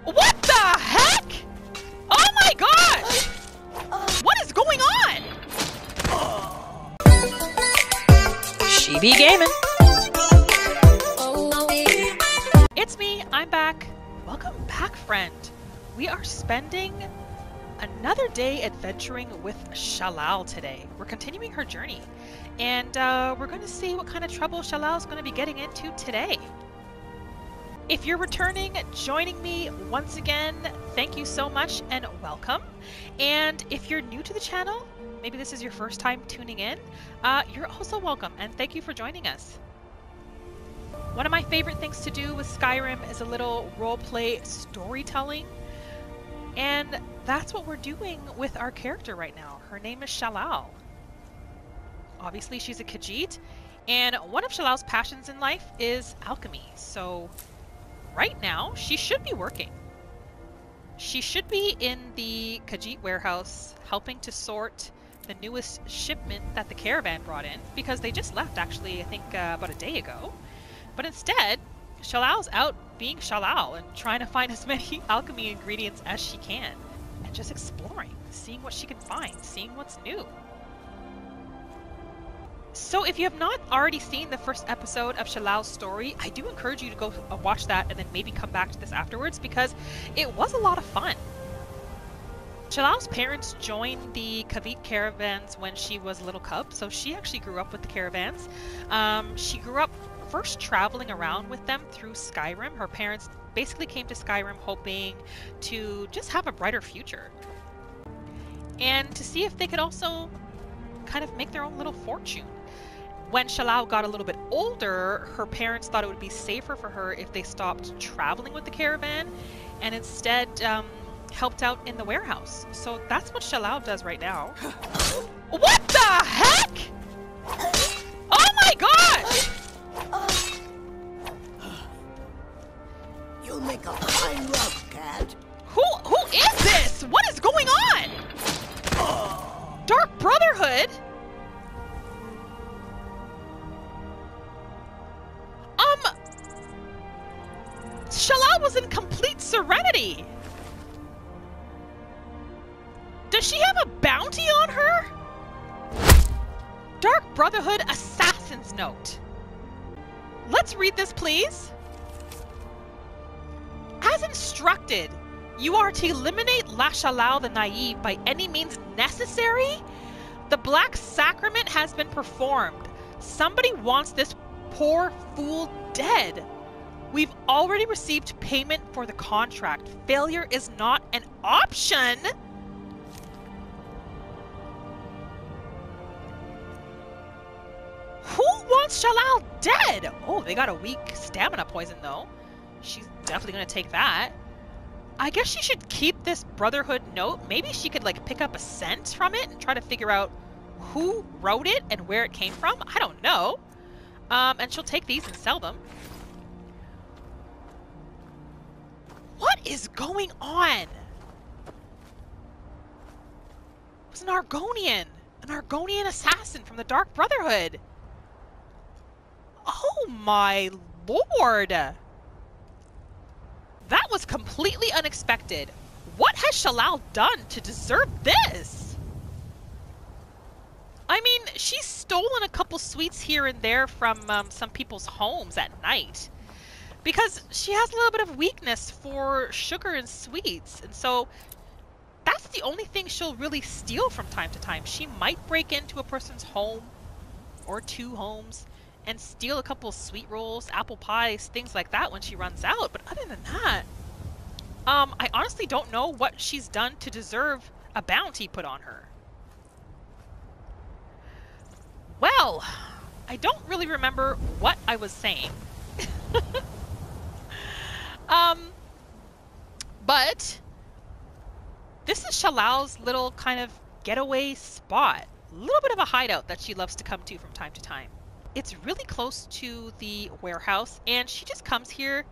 What the heck? Oh my gosh! What is going on? She be gaming. It's me, I'm back. Welcome back, friend. We are spending another day adventuring with Shalal today. We're continuing her journey, and we're going to see what kind of trouble Shalal is going to be getting into today. If you're returning, joining me once again, thank you so much and welcome. And if you're new to the channel, maybe this is your first time tuning in, you're also welcome and thank you for joining us. One of my favorite things to do with Skyrim is a little roleplay storytelling. And that's what we're doing with our character right now. Her name is Shalal. Obviously she's a Khajiit, and one of Shalal's passions in life is alchemy. So right now, she should be working. She should be in the Khajiit warehouse helping to sort the newest shipment that the caravan brought in, because they just left actually, I think about a day ago. But instead, Shalal's out being Shalal and trying to find as many alchemy ingredients as she can. And just exploring, seeing what she can find, seeing what's new. So if you have not already seen the first episode of Shalal's story, I do encourage you to go watch that and then maybe come back to this afterwards, because it was a lot of fun. Shalal's parents joined the Khajiit Caravans when she was a little cub, so she actually grew up with the caravans. She grew up first traveling around with them through Skyrim. Her parents basically came to Skyrim hoping to just have a brighter future, and to see if they could also kind of make their own little fortune. When Shalal got a little bit older, her parents thought it would be safer for her if they stopped traveling with the caravan and instead helped out in the warehouse. So that's what Shalal does right now. What the heck? Oh my gosh! You'll make a fine rug, cat. Who is this? What is going on? Dark Brotherhood? Shalal was in complete serenity. Does she have a bounty on her? Dark Brotherhood Assassin's Note. Let's read this, please. As instructed, you are to eliminate Shalal the Naive by any means necessary. The Black Sacrament has been performed. Somebody wants this poor fool dead. We've already received payment for the contract. Failure is not an option. Who wants Shalal dead? Oh, they got a weak stamina poison though. She's definitely gonna take that. I guess she should keep this Brotherhood note. Maybe she could like pick up a scent from it and try to figure out who wrote it and where it came from. I don't know. And she'll take these and sell them. What is going on? It was an Argonian assassin from the Dark Brotherhood. Oh my lord. That was completely unexpected. What has Shalal done to deserve this? I mean, she's stolen a couple sweets here and there from some people's homes at night, because she has a little bit of weakness for sugar and sweets, and so that's the only thing she'll really steal from time to time. She might break into a person's home or two homes and steal a couple of sweet rolls, apple pies, things like that when she runs out, but other than that, I honestly don't know what she's done to deserve a bounty put on her. Well, I don't really remember what I was saying. But this is Shalal's little kind of getaway spot. A little bit of a hideout that she loves to come to from time to time. It's really close to the warehouse, and she just comes here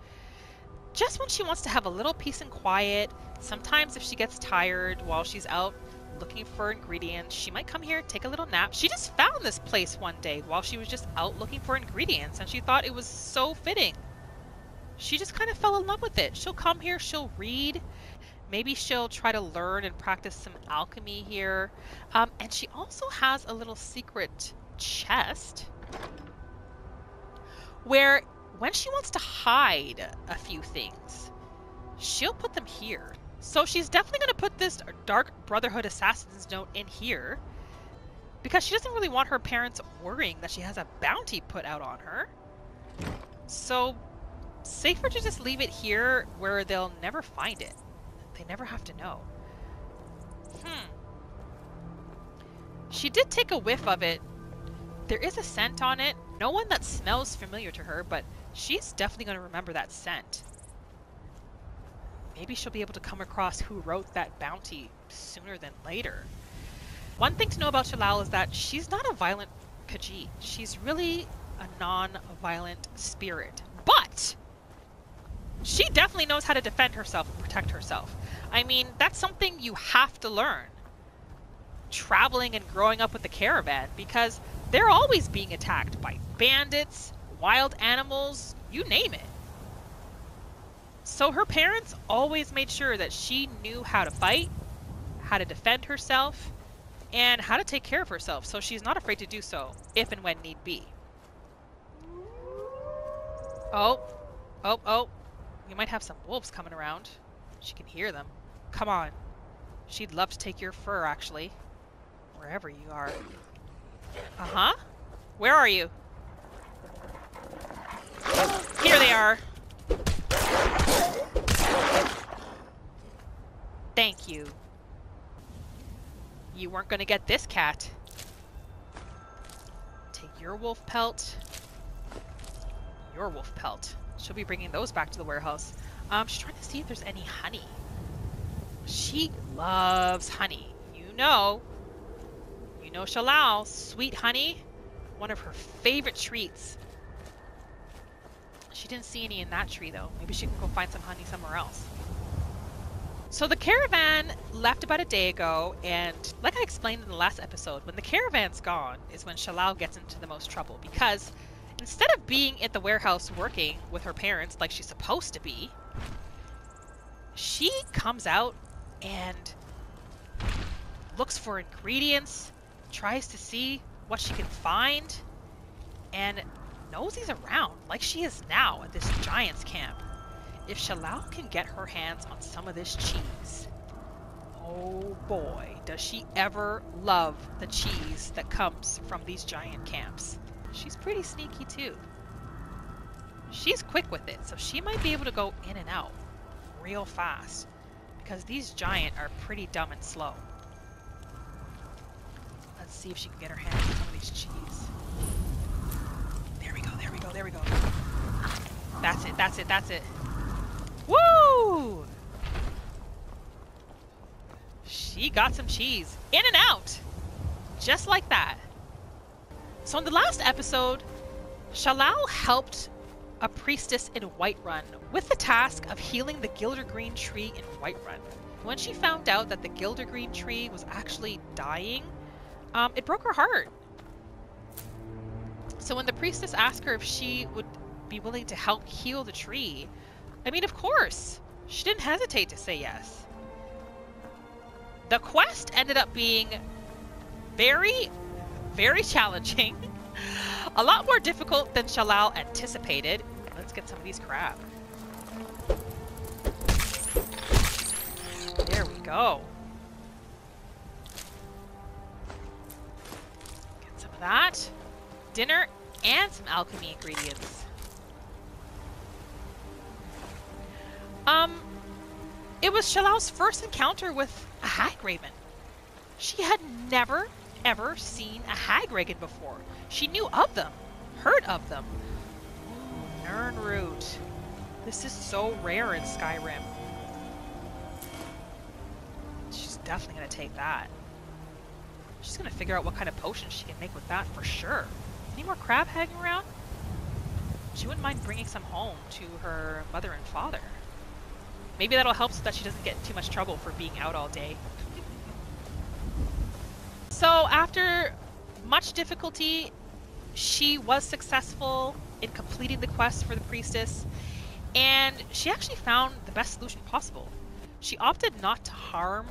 just when she wants to have a little peace and quiet. Sometimes if she gets tired while she's out looking for ingredients, she might come here, take a little nap. She just found this place one day while she was just out looking for ingredients, and she thought it was so fitting. she just kind of fell in love with it. She'll come here, she'll read. Maybe she'll try to learn and practice some alchemy here. And she also has a little secret chest where when she wants to hide a few things, she'll put them here. So she's definitely going to put this Dark Brotherhood Assassin's note in here because she doesn't really want her parents worrying that she has a bounty put out on her. So safer to just leave it here where they'll never find it. They never have to know. She did take a whiff of it. There is a scent on it. No one that smells familiar to her, but she's definitely going to remember that scent. Maybe she'll be able to come across who wrote that bounty sooner than later. One thing to know about Shalal is that she's not a violent Khajiit. She's really a non-violent spirit. But she definitely knows how to defend herself and protect herself. I mean, that's something you have to learn traveling and growing up with the caravan, because they're always being attacked by bandits, wild animals, you name it. So her parents always made sure that she knew how to fight, how to defend herself, and how to take care of herself, so she's not afraid to do so if and when need be. Oh. You might have some wolves coming around. She can hear them. Come on. She'd love to take your fur, actually. Wherever you are. Uh-huh. Where are you? Here they are. Thank you. You weren't going to get this cat. Take your wolf pelt. Your wolf pelt. She'll be bringing those back to the warehouse. She's trying to see if there's any honey. She loves honey. You know Shalal, sweet honey, one of her favorite treats. She didn't see any in that tree though. Maybe she can go find some honey somewhere else. So the caravan left about a day ago, and like I explained in the last episode, when the caravan's gone is when Shalal gets into the most trouble, because instead of being at the warehouse working with her parents like she's supposed to be, she comes out and looks for ingredients, tries to see what she can find, and noseys around like she is now at this giant's camp. If Shalal can get her hands on some of this cheese, oh boy, does she ever love the cheese that comes from these giant camps. She's pretty sneaky too. She's quick with it, so she might be able to go in and out real fast, because these giant are pretty dumb and slow. Let's see if she can get her hands on some of these cheese. There we go. That's it. Woo! She got some cheese. In and out! Just like that. So in the last episode, Shalal helped a priestess in Whiterun with the task of healing the Gildergreen tree in Whiterun. When she found out that the Gildergreen tree was actually dying, it broke her heart. So when the priestess asked her if she would be willing to help heal the tree, I mean, of course, she didn't hesitate to say yes. The quest ended up being very, very challenging. A lot more difficult than Shalal anticipated. Let's get some of these crab. There we go. Get some of that. Dinner and some alchemy ingredients. It was Shalal's first encounter with a hag raven. She had never, ever seen a hag raven before. She knew of them, heard of them. Ooh, Nirnroot. This is so rare in Skyrim. She's definitely going to take that. She's going to figure out what kind of potion she can make with that for sure. Any more crab hanging around? She wouldn't mind bringing some home to her mother and father. Maybe that'll help so that she doesn't get in too much trouble for being out all day. So after much difficulty, she was successful in completing the quest for the priestess, And she actually found the best solution possible. She opted not to harm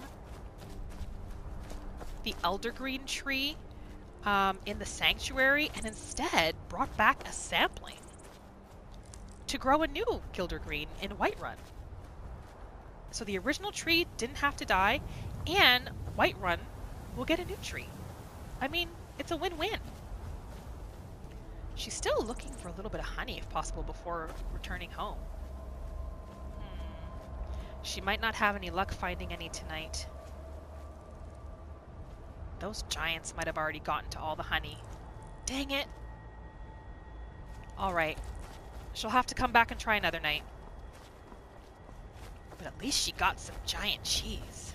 the eldergreen tree in the sanctuary, and instead brought back a sapling to grow a new gildergreen in Whiterun. So the original tree didn't have to die, and Whiterun will get a new tree. I mean, it's a win-win. She's still looking for a little bit of honey, if possible, before returning home. She might not have any luck finding any tonight. Those giants might have already gotten to all the honey. Dang it! Alright. She'll have to come back and try another night. But at least she got some giant cheese.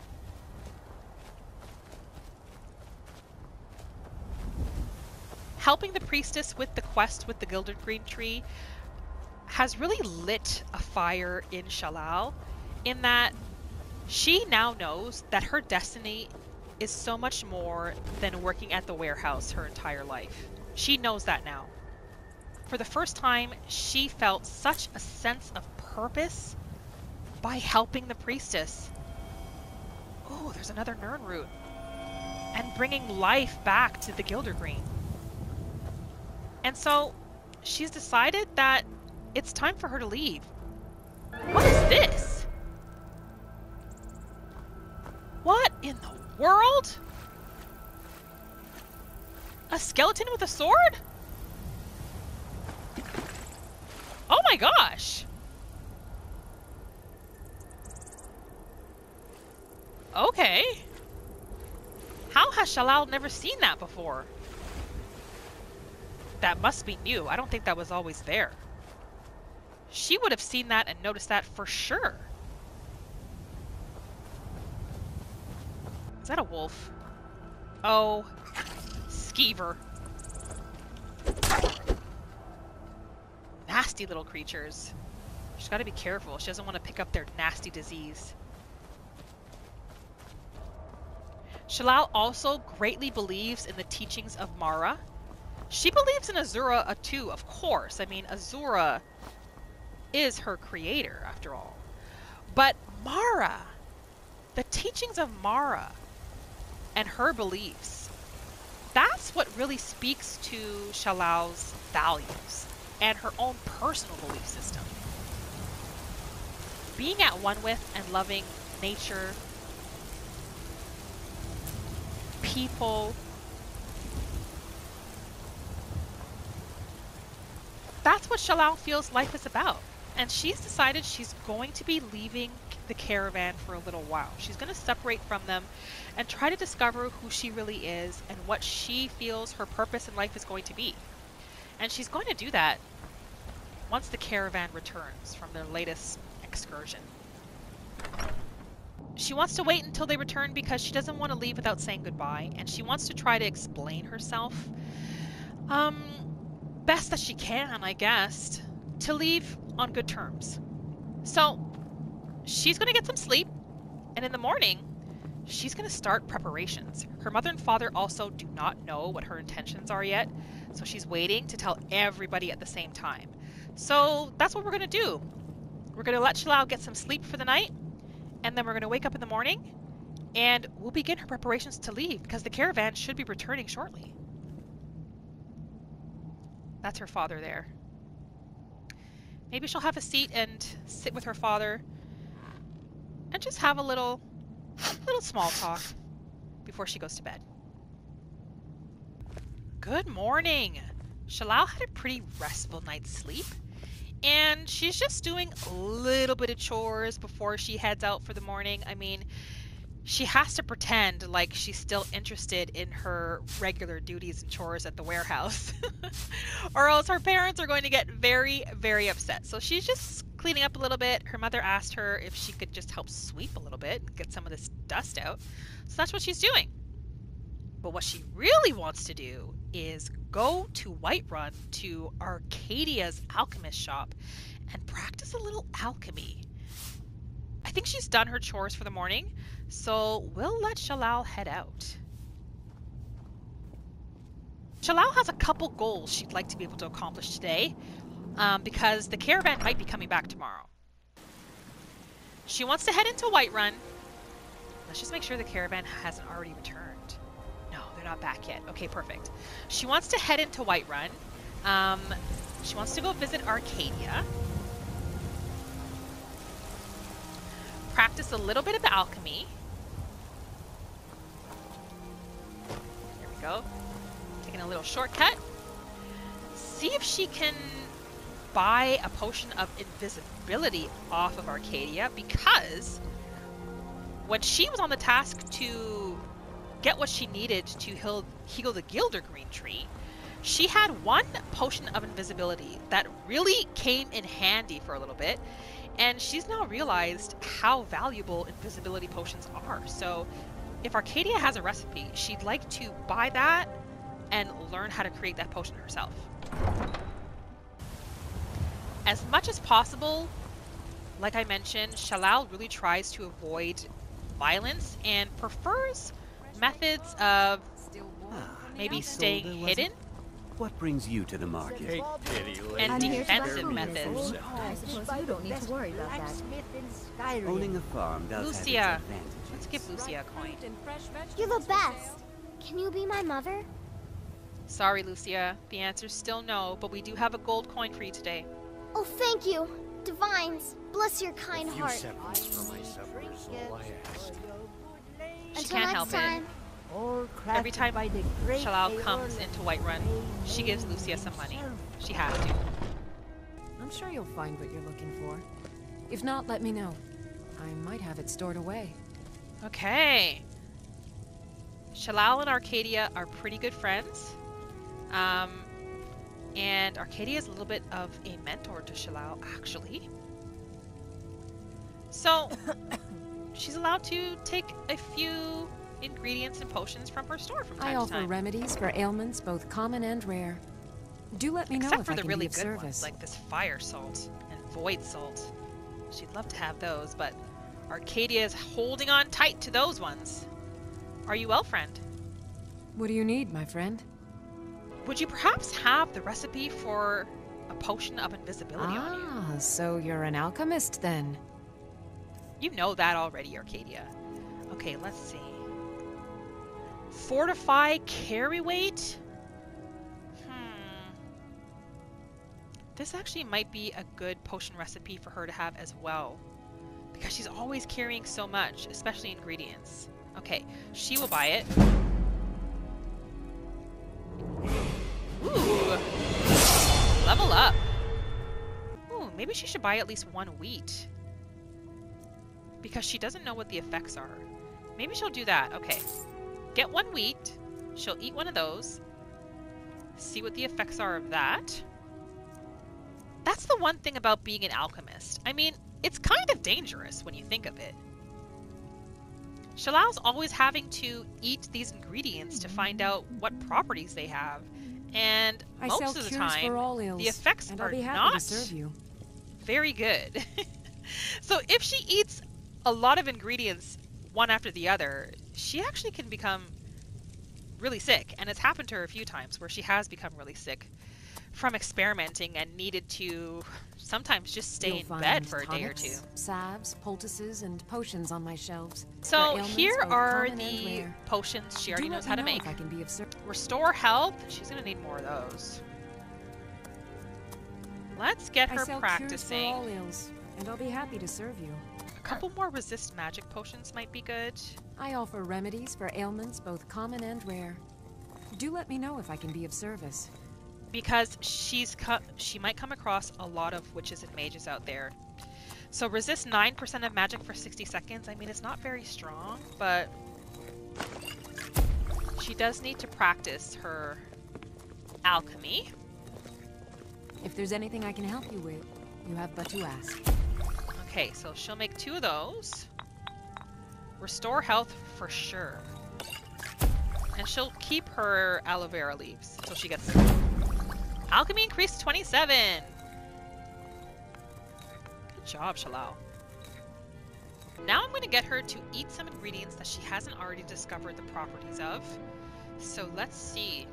Helping the priestess with the quest with the gilded green tree has really lit a fire in Shalal, in that she now knows that her destiny is so much more than working at the warehouse her entire life. She knows that now. For the first time, she felt such a sense of purpose by helping the priestess. Oh, there's another Nern root. And bringing life back to the Gildergreen. And so, she's decided that it's time for her to leave. What is this? What in the world? A skeleton with a sword? Oh my gosh! Okay. How has Shalal never seen that before? That must be new. I don't think that was always there. She would have seen that and noticed that for sure. Is that a wolf? Oh, skeever. Nasty little creatures. She's got to be careful. She doesn't want to pick up their nasty disease. Shalal also greatly believes in the teachings of Mara. She believes in Azura too, of course. I mean, Azura is her creator, after all. But Mara, the teachings of Mara and her beliefs, that's what really speaks to Shalal's values and her own personal belief system. Being at one with and loving nature, people, that's what Shalal feels life is about. And she's decided she's going to be leaving the caravan for a little while. She's going to separate from them and try to discover who she really is and what she feels her purpose in life is going to be. And she's going to do that once the caravan returns from their latest excursion. She wants to wait until they return because she doesn't want to leave without saying goodbye, and she wants to try to explain herself best that she can, I guess, to leave on good terms. So she's going to get some sleep, and in the morning she's going to start preparations. Her mother and father also do not know what her intentions are yet, so she's waiting to tell everybody at the same time. So that's what we're going to do. We're going to let Shalal get some sleep for the night, and then we're going to wake up in the morning and we'll begin her preparations to leave because the caravan should be returning shortly. That's her father there. Maybe she'll have a seat and sit with her father and just have a little small talk before she goes to bed. Good morning. Shalal had a pretty restful night's sleep, and she's just doing a little bit of chores before she heads out for the morning. I mean, she has to pretend like she's still interested in her regular duties and chores at the warehouse, or else her parents are going to get very, very upset. So she's just cleaning up a little bit. Her mother asked her if she could just help sweep a little bit and get some of this dust out. So that's what she's doing. But what she really wants to do is go to Whiterun to Arcadia's alchemist shop and practice a little alchemy. I think she's done her chores for the morning, so we'll let Shalal head out. Shalal has a couple goals she'd like to be able to accomplish today. because the caravan might be coming back tomorrow. She wants to head into Whiterun. Let's just make sure the caravan hasn't already returned. No, they're not back yet. Okay, perfect. She wants to head into Whiterun. She wants to go visit Arcadia. Practice a little bit of alchemy. Here we go. Taking a little shortcut. See if she can buy a potion of invisibility off of Arcadia, because when she was on the task to get what she needed to heal the Gilder Green Tree, she had one potion of invisibility that really came in handy for a little bit, and she's now realized how valuable invisibility potions are. So if Arcadia has a recipe, she'd like to buy that and learn how to create that potion herself. As much as possible, like I mentioned, Shalal really tries to avoid violence and prefers methods of maybe staying hidden What brings you to the market? and defensive methods. I suppose you don't need to worry about that. Owning a farm does Lucia. have its advantages. Let's give Lucia a coin. You're the best. Can you be my mother? Sorry, Lucia. The answer's still no, but we do have a gold coin for you today. Oh, thank you. Divines, bless your kind heart. She Until can't next help time. Every time Shalal comes into Whiterun, she gives Lucia some money. She has to. I'm sure you'll find what you're looking for. If not, let me know. I might have it stored away. Okay. Shalal and Arcadia are pretty good friends. And Arcadia is a little bit of a mentor to Shalal, actually. So, she's allowed to take a few ingredients and potions from her store from time I to offer time. remedies for ailments both common and rare. Do let me know Except if for I the can really be of good service. ones, like this fire salt and void salt. She'd love to have those, but Arcadia is holding on tight to those ones. Are you well, friend? What do you need, my friend? Would you perhaps have the recipe for a potion of invisibility on you? Ah, so you're an alchemist then. You know that already, Arcadia. Okay, let's see. Fortify carry weight? This actually might be a good potion recipe for her to have as well, because she's always carrying so much, especially ingredients. Okay, she will buy it. Ooh! Level up! Ooh, maybe she should buy at least one wheat, because she doesn't know what the effects are. Maybe she'll do that. Okay. Get one wheat. She'll eat one of those. See what the effects are of that. That's the one thing about being an alchemist. I mean, it's kind of dangerous when you think of it. Shalal's always having to eat these ingredients to find out what properties they have. And most of the time, the effects are not very good. So if she eats a lot of ingredients one after the other, she actually can become really sick. And it's happened to her a few times where she has become really sick from experimenting and needed to sometimes just stay in bed for a day or two. Salves, poultices, and potions on my shelves. So here are the potions she already knows how to make. Restore health. She's going to need more of those. Let's get her practicing. All ills, and I'll be happy to serve you. A couple more resist magic potions might be good. I offer remedies for ailments both common and rare. Do let me know if I can be of service. Because she might come across a lot of witches and mages out there. So resist 9% of magic for 60 seconds. I mean, it's not very strong, but she does need to practice her alchemy. If there's anything I can help you with, you have but to ask. Okay, so she'll make 2 of those. Restore health for sure. And she'll keep her aloe vera leaves until she gets alchemy increased to 27. Good job, Shalal. Now I'm going to get her to eat some ingredients that she hasn't already discovered the properties of. So let's see.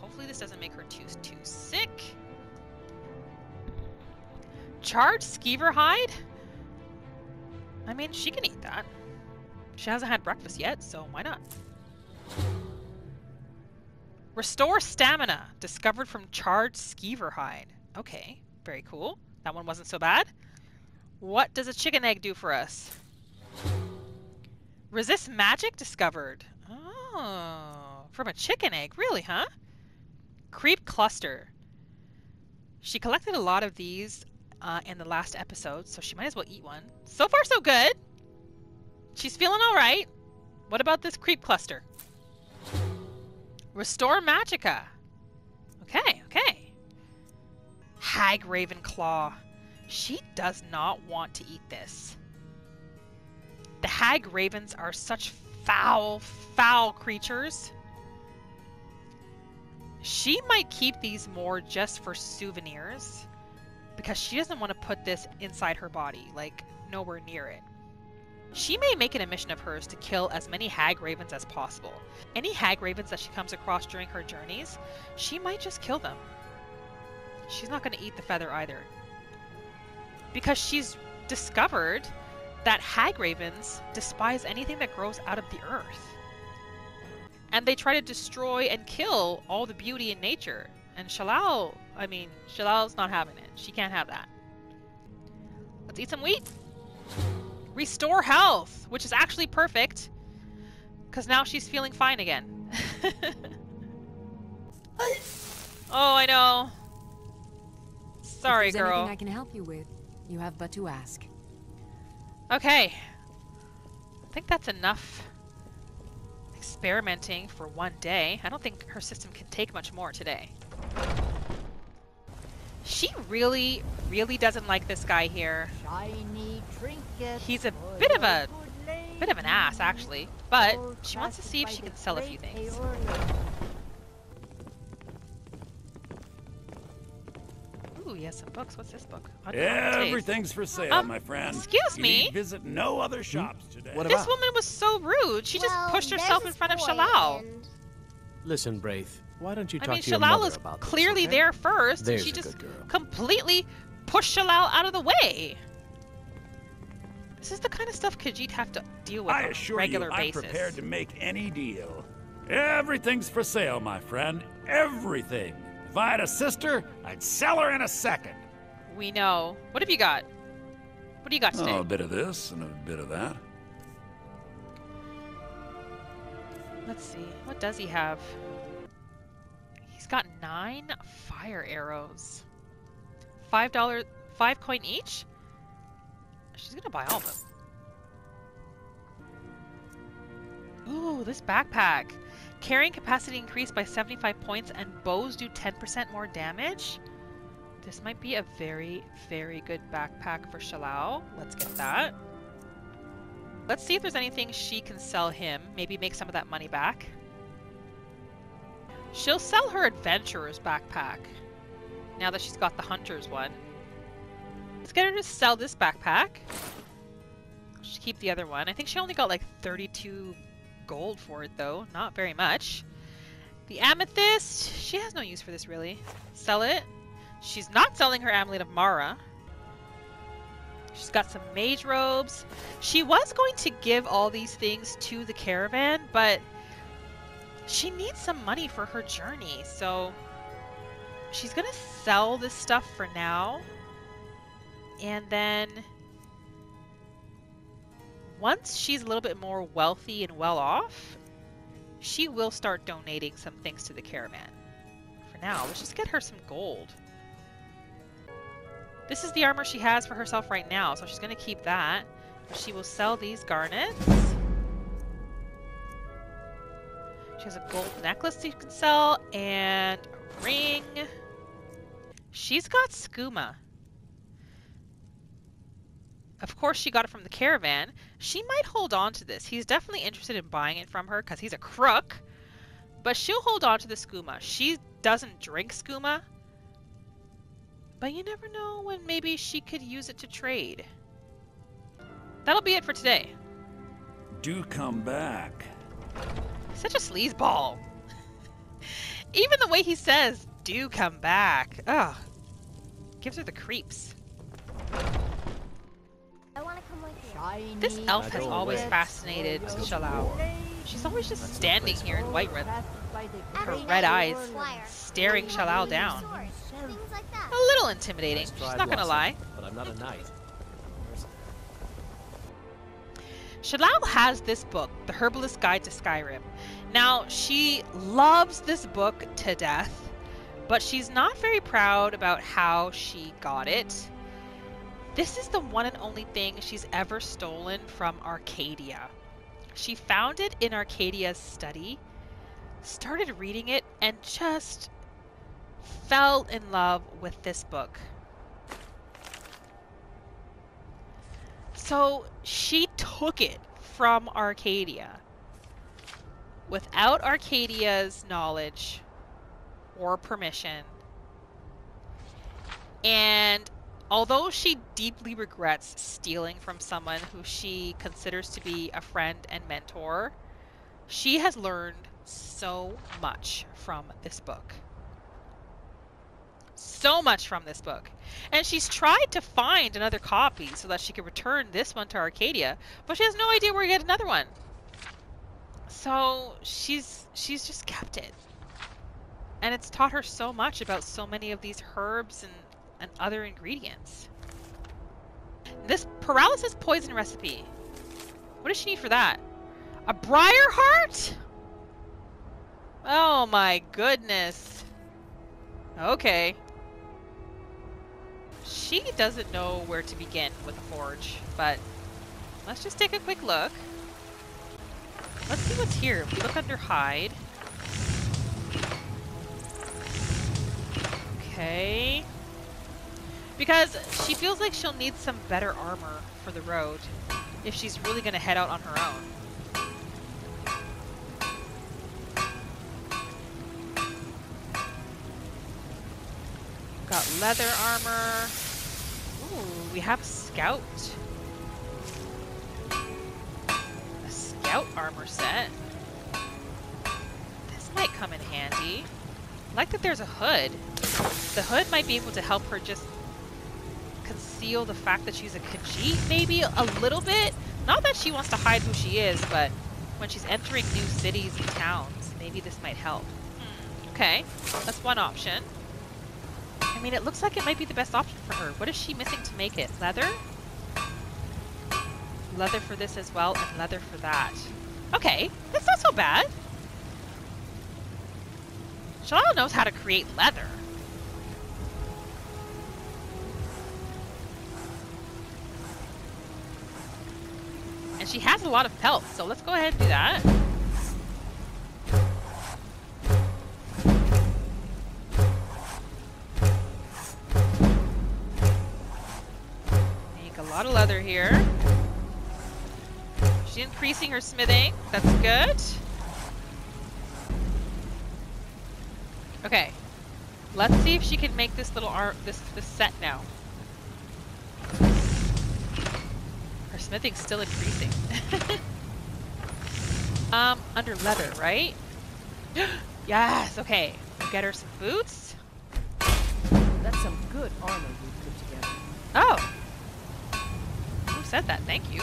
Hopefully this doesn't make her too sick. Charred skeever hide? I mean, she can eat that. She hasn't had breakfast yet, so why not? Restore stamina, discovered from charred skeever hide. Okay, very cool. That one wasn't so bad. What does a chicken egg do for us? Resist magic discovered. Oh, from a chicken egg, really, huh? Creep cluster. She collected a lot of these in the last episode, so she might as well eat one. So far, so good. She's feeling all right. What about this creep cluster? Restore magicka. Okay, okay. Hag Raven Claw. She does not want to eat this. The hag ravens are such foul, foul creatures. She might keep these more just for souvenirs because she doesn't want to put this inside her body, like nowhere near it. She may make it a mission of hers to kill as many hag ravens as possible. Any hag ravens that she comes across during her journeys, she might just kill them. She's not going to eat the feather either. Because she's discovered that hag ravens despise anything that grows out of the earth. And they try to destroy and kill all the beauty in nature. And Shalal, Shalal's not having it. She can't have that. Let's eat some wheat. Restore health, which is actually perfect. Because now she's feeling fine again. Oh, I know. Sorry, if there's girl. anything I can help you with, you have but to ask. Okay. I think that's enough experimenting for one day. I don't think her system can take much more today. She really, really doesn't like this guy here. Shiny trinket. He's a bit of an ass, actually, but she wants to see if she can sell a few things. Ooh, he has some books. What's this book? Everything's for sale, my friend. Excuse You me? need visit no other shops today. What This about? woman was so rude. She just pushed herself in front of Shalal. Listen, Braith, why don't you I talk mean, to your Shalal mother is about this, clearly okay? there first, and There's she a just good girl. completely pushed Shalal out of the way. This is the kind of stuff Khajiit have to deal with I on a assure regular you, I'm basis. prepared to make any deal. Everything's for sale, my friend. Everything. If I had a sister, I'd sell her in a second. We know. What have you got? What do you got today? Oh, a bit of this and a bit of that. Let's see. What does he have? He's got 9 fire arrows. $5, 5 coin each? She's gonna buy all of them. Ooh, this backpack. Carrying capacity increased by 75 points and bows do 10% more damage. This might be a very, very good backpack for Shalal. Let's get that. Let's see if there's anything she can sell him. Maybe make some of that money back. She'll sell her adventurer's backpack now that she's got the hunter's one. Let's get her to sell this backpack. She'll keep the other one. I think she only got like 32 gold for it though. Not very much. The amethyst, she has no use for this really. Sell it. She's not selling her amulet of Mara. She's got some mage robes. She was going to give all these things to the caravan, but she needs some money for her journey, so she's gonna sell this stuff for now. And then once she's a little bit more wealthy and well off, she will start donating some things to the caravan. For now, let's just get her some gold. This is the armor she has for herself right now, so she's going to keep that. She will sell these garnets. She has a gold necklace you can sell, and a ring. She's got skooma. Of course, she got it from the caravan. She might hold on to this. He's definitely interested in buying it from her because he's a crook. But she'll hold on to the skooma. She doesn't drink skooma. But you never know when maybe she could use it to trade. That'll be it for today. Do come back. He's such a sleazeball. Even the way he says, do come back. Ugh. Gives her the creeps. This elf has always fascinated Shalal. She's always just standing here in Whiterun, her red eyes staring Shalal down. A little intimidating, she's not gonna lie. But I'm not a knight. Shalal has this book, The Herbalist's Guide to Skyrim. Now, she loves this book to death, but she's not very proud about how she got it. This is the one and only thing she's ever stolen from Arcadia. She found it in Arcadia's study, started reading it, and just fell in love with this book. So she took it from Arcadia without Arcadia's knowledge or permission. And although she deeply regrets stealing from someone who she considers to be a friend and mentor, she has learned so much from this book. So much from this book. And she's tried to find another copy so that she could return this one to Arcadia, but she has no idea where to get another one. So she's just kept it. And it's taught her so much about so many of these herbs and other ingredients. This paralysis poison recipe. What does she need for that? A briar heart? Oh my goodness. Okay. She doesn't know where to begin with a forge, but let's just take a quick look. Let's see what's here. If we look under hide. Okay. Because she feels like she'll need some better armor for the road if she's really going to head out on her own. Got leather armor. Ooh, we have a scout. A scout armor set. This might come in handy. I like that there's a hood. The hood might be able to help her just conceal the fact that she's a Khajiit, maybe a little bit. Not that she wants to hide who she is, but when she's entering new cities and towns, maybe this might help. Okay, that's one option. I mean, it looks like it might be the best option for her. What is she missing to make it? Leather? Leather for this as well, and leather for that. Okay, that's not so bad. Shalal knows how to create leather. And she has a lot of pelts, so let's go ahead and do that. Make a lot of leather here. She's increasing her smithing. That's good. Okay. Let's see if she can make this little this set now. Her smithing's still increasing. Under leather, right? Yes, okay. We'll get her some boots. That's some good armor you put together. Oh. Who said that? Thank you.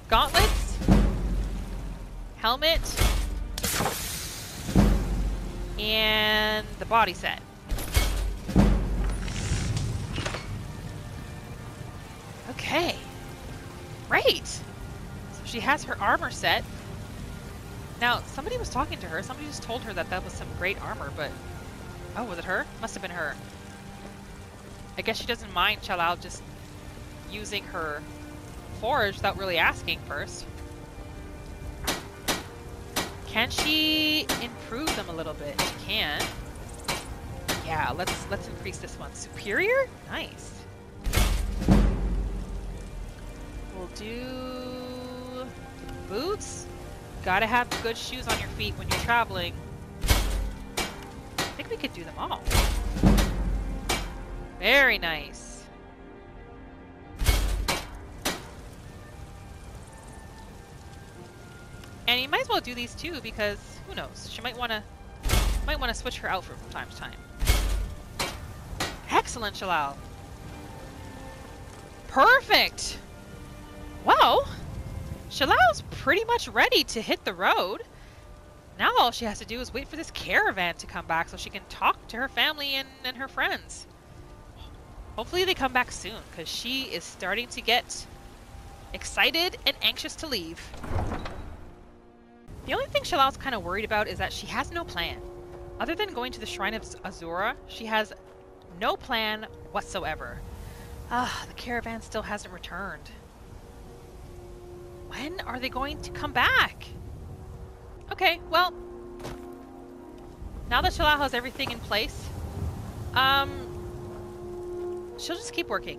Gauntlets. Helmet. And the body set. Okay. Great. So she has her armor set. Now, somebody was talking to her. Somebody just told her that that was some great armor, but... Oh, was it her? Must have been her. I guess she doesn't mind Shalal just using her forge without really asking first. Can she improve them a little bit? She can. Yeah, let's increase this one. Superior? Nice. We'll do boots. Gotta have good shoes on your feet when you're traveling. I think we could do them all. Very nice. And you might as well do these too, because who knows? She might want to switch her outfit from time to time. Excellent, Shalal. Perfect. now, Shalal's pretty much ready to hit the road. Now all she has to do is wait for this caravan to come back so she can talk to her family and her friends. Hopefully they come back soon, because she is starting to get excited and anxious to leave. The only thing Shalal's kind of worried about is that she has no plan. Other than going to the Shrine of Azura, she has no plan whatsoever. The caravan still hasn't returned. When are they going to come back? Okay, well, now that Shalal has everything in place, she'll just keep working.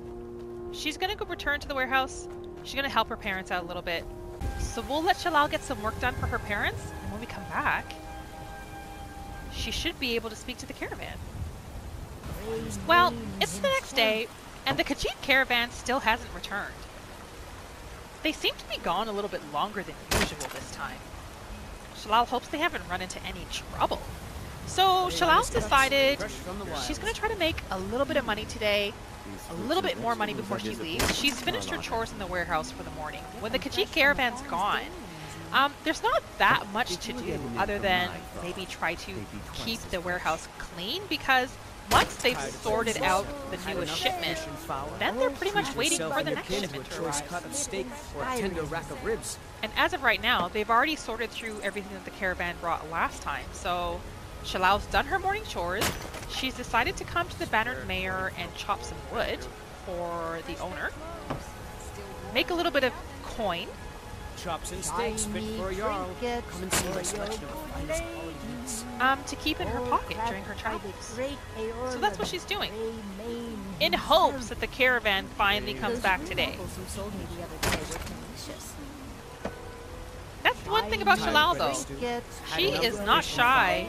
She's gonna go return to the warehouse. She's gonna help her parents out a little bit. So we'll let Shalal get some work done for her parents, and when we come back, she should be able to speak to the caravan. Well, it's the next day, and the Khajiit Caravan still hasn't returned. They seem to be gone a little bit longer than usual this time. Shalal hopes they haven't run into any trouble. So Shalal's decided she's going to try to make a little bit of money today, a little bit more money before she leaves. She's finished her chores in the warehouse for the morning. When the Khajiit Caravan's gone, there's not that much to do other than maybe try to keep the warehouse clean, because once they've sorted out the newest shipment, then they're pretty much waiting for the next shipment to arrive. And as of right now, they've already sorted through everything that the caravan brought last time. So Shalal's done her morning chores. She's decided to come to the Bannered Mayor and chop some wood for the owner. Make a little bit of coin. Chops and steaks fit for a jarl. Come and see my selection of finest quality meats. To keep in her pocket during her travels. So that's what she's doing, in hopes that the caravan finally comes back today. That's the one thing about Shalal, though. She is not shy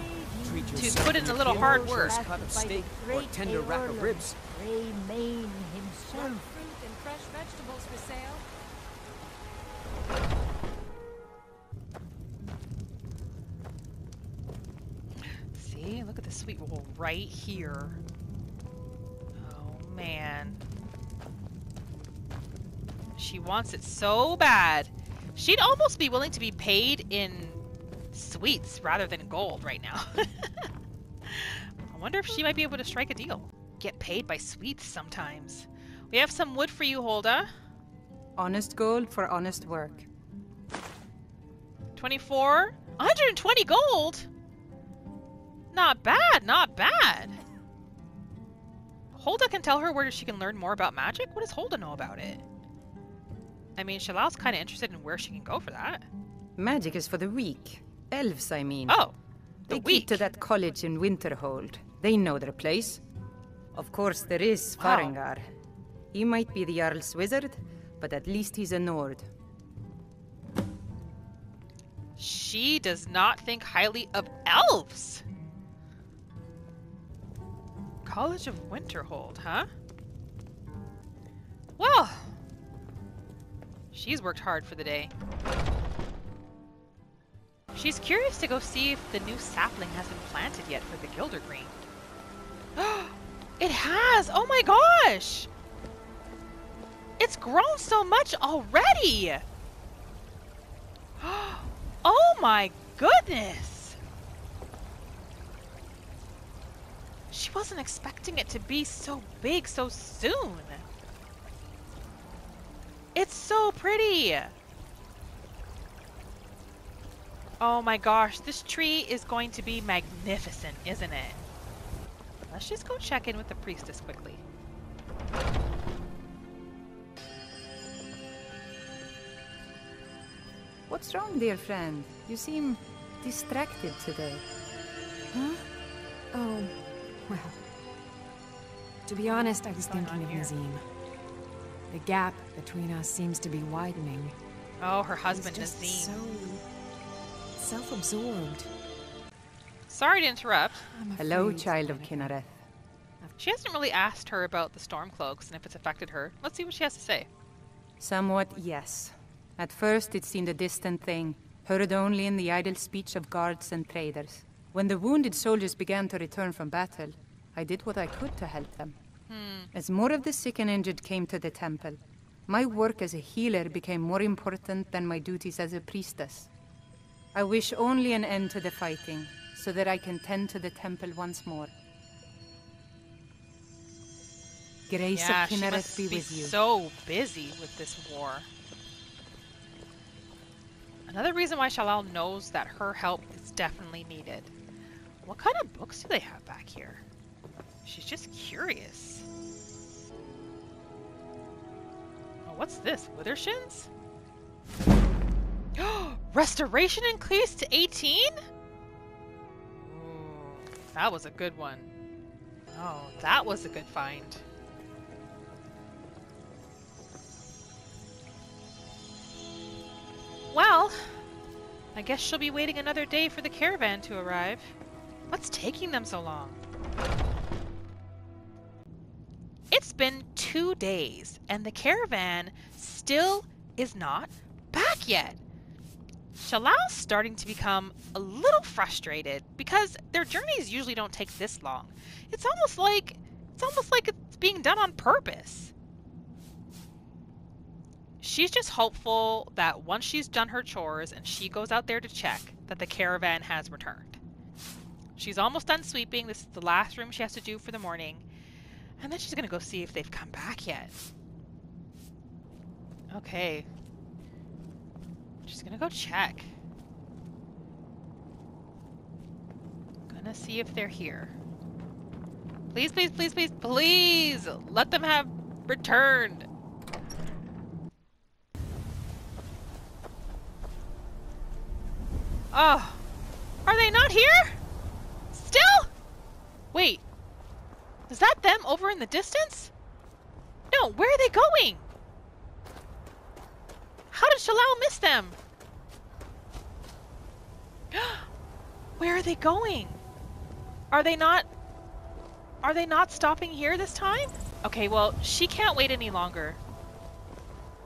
to put in a little hard work. Steak or tender rack of ribs. Fruit and fresh vegetables for sale. See, look at the sweet roll right here. Oh man. She wants it so bad. She'd almost be willing to be paid in sweets rather than gold right now. I wonder if she might be able to strike a deal. Get paid by sweets sometimes. We have some wood for you, Holda. Honest gold for honest work. 24? 120 gold? Not bad, not bad. Holda can tell her where she can learn more about magic? What does Holda know about it? I mean, Shalal's kind of interested in where she can go for that. Magic is for the weak. Elves, I mean. Oh, the They weak. keep to that college in Winterhold. They know their place. Of course, there is Wow. Farengar. He might be the Jarl's wizard, but at least he's a Nord. She does not think highly of elves. College of Winterhold, huh? Well, she's worked hard for the day. She's curious to go see if the new sapling has been planted yet for the Gildergreen. It has! Oh my gosh! It's grown so much already! Oh my goodness! She wasn't expecting it to be so big so soon. It's so pretty! Oh my gosh, this tree is going to be magnificent, isn't it? Let's just go check in with the priestess quickly. What's wrong, dear friend? You seem distracted today. Huh? Oh, well. To be honest, I was thinking of Nazim. The gap between us seems to be widening. Oh, her husband He's just Nazim. so self-absorbed. Sorry to interrupt. Hello, child of Kinnereth. She hasn't really asked her about the Stormcloaks and if it's affected her. Let's see what she has to say. Somewhat, yes. At first, it seemed a distant thing, heard only in the idle speech of guards and traders. When the wounded soldiers began to return from battle, I did what I could to help them. As more of the sick and injured came to the temple, My work as a healer became more important than my duties as a priestess. I wish only an end to the fighting, so that I can tend to the temple once more. Grace Yeah, of she Kinnereth must be be with you. so busy with this war. Another reason why Shalal knows that her help is definitely needed. What kind of books do they have back here? She's just curious. Oh, what's this? Withershins? Restoration increased to 18? Ooh, that was a good one. Oh, that was a good find. Well, I guess she'll be waiting another day for the caravan to arrive. What's taking them so long? It's been 2 days, and the caravan still is not back yet. Shalal's starting to become a little frustrated because their journeys usually don't take this long. It's almost like it's being done on purpose. She's just hopeful that once she's done her chores and she goes out there to check, that the caravan has returned. She's almost done sweeping. This is the last room she has to do for the morning. And then she's going to go see if they've come back yet. Okay. She's going to go check. Gonna see if they're here. Please, please, please, please, please! Let them have returned. Oh, are they not here? Still? Wait, is that them over in the distance? No, where are they going? How did Shalal miss them? Where are they going? Are they not stopping here this time? Okay, well, she can't wait any longer.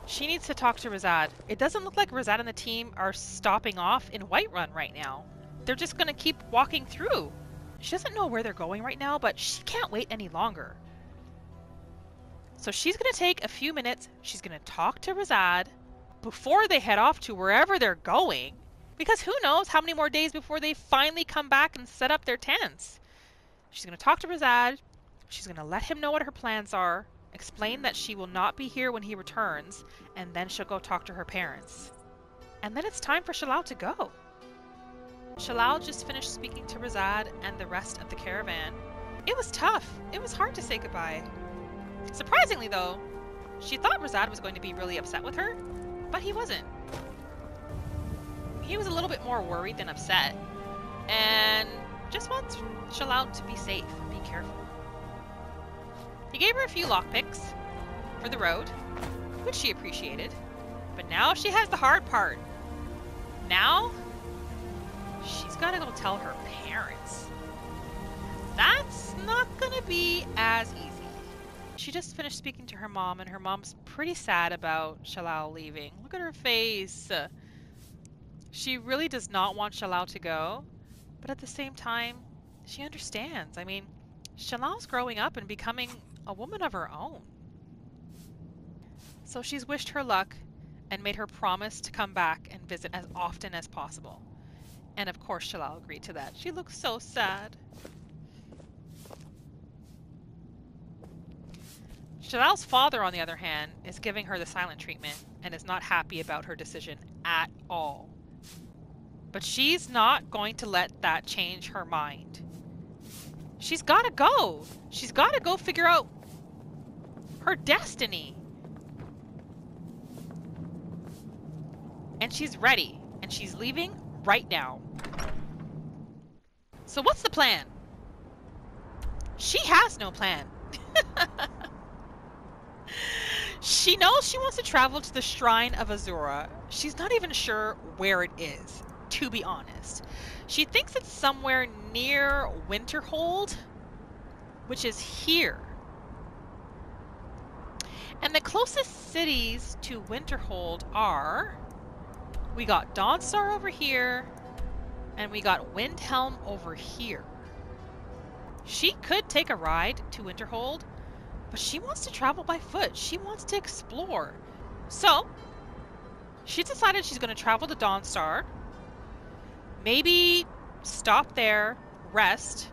She needs to talk to Razad. It doesn't look like Razad and the team are stopping off in Whiterun right now. They're just gonna keep walking through. She doesn't know where they're going right now, but she can't wait any longer. So she's gonna take a few minutes. She's gonna talk to Razad before they head off to wherever they're going. Because who knows how many more days before they finally come back and set up their tents. She's gonna talk to Razad. She's gonna let him know what her plans are. Explain that she will not be here when he returns, and then she'll go talk to her parents. And then it's time for Shalal to go. Shalal just finished speaking to Razad and the rest of the caravan. It was tough. It was hard to say goodbye. Surprisingly though, she thought Razad was going to be really upset with her, but he wasn't. He was a little bit more worried than upset, and just wants Shalal to be safe and be careful. He gave her a few lockpicks for the road, which she appreciated. But now she has the hard part. Now, she's got to go tell her parents. That's not going to be as easy. She just finished speaking to her mom, and her mom's pretty sad about Shalal leaving. Look at her face. She really does not want Shalal to go, but at the same time, she understands. I mean, Shalal's growing up and becoming a woman of her own. So she's wished her luck and made her promise to come back and visit as often as possible. And of course Shalal agreed to that. She looks so sad. Shalal's father, on the other hand, is giving her the silent treatment and is not happy about her decision at all. But she's not going to let that change her mind. She's got to go. She's got to go figure out her destiny. And she's ready. And she's leaving right now. So what's the plan? She has no plan. She knows she wants to travel to the Shrine of Azura. She's not even sure where it is, to be honest. She thinks it's somewhere near Winterhold, which is here. And the closest cities to Winterhold are... we got Dawnstar over here, and we got Windhelm over here. She could take a ride to Winterhold, But she wants to travel by foot. She wants to explore. So, she decided she's going to travel to Dawnstar. Maybe stop there, rest.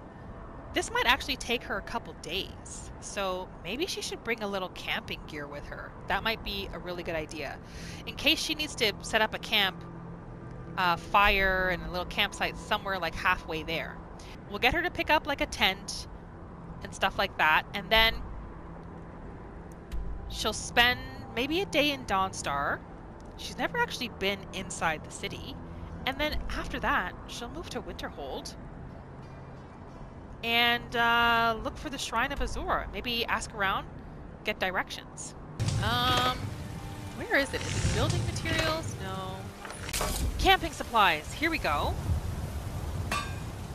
This might actually take her a couple days. So maybe she should bring a little camping gear with her. That might be a really good idea. In case she needs to set up a camp, fire, and a little campsite somewhere like halfway there. We'll get her to pick up like a tent and stuff like that. And then she'll spend maybe a day in Dawnstar. She's never actually been inside the city. And then after that, she'll move to Winterhold and look for the Shrine of Azura. Maybe ask around, get directions. Where is it? Is it building materials? No. Camping supplies. Here we go.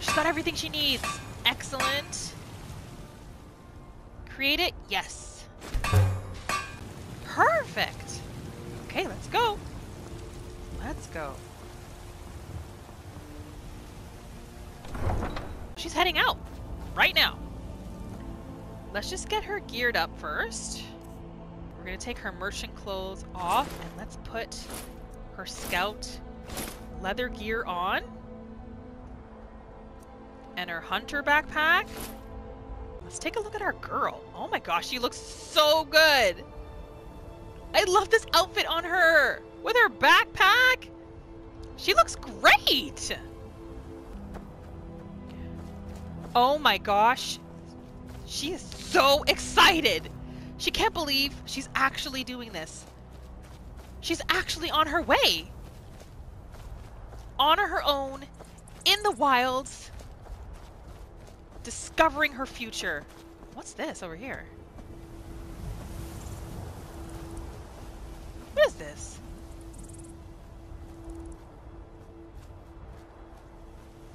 She's got everything she needs. Excellent. Create it? Yes. Perfect. Okay, let's go. Let's go. She's heading out right now. Let's just get her geared up first. We're gonna take her merchant clothes off and let's put her scout leather gear on. And her hunter backpack. Let's take a look at our girl. Oh my gosh, she looks so good. I love this outfit on her. With her backpack. She looks great. Oh my gosh. She is so excited. She can't believe she's actually doing this. She's actually on her way. On her own, in the wilds, discovering her future. What's this over here? What is this?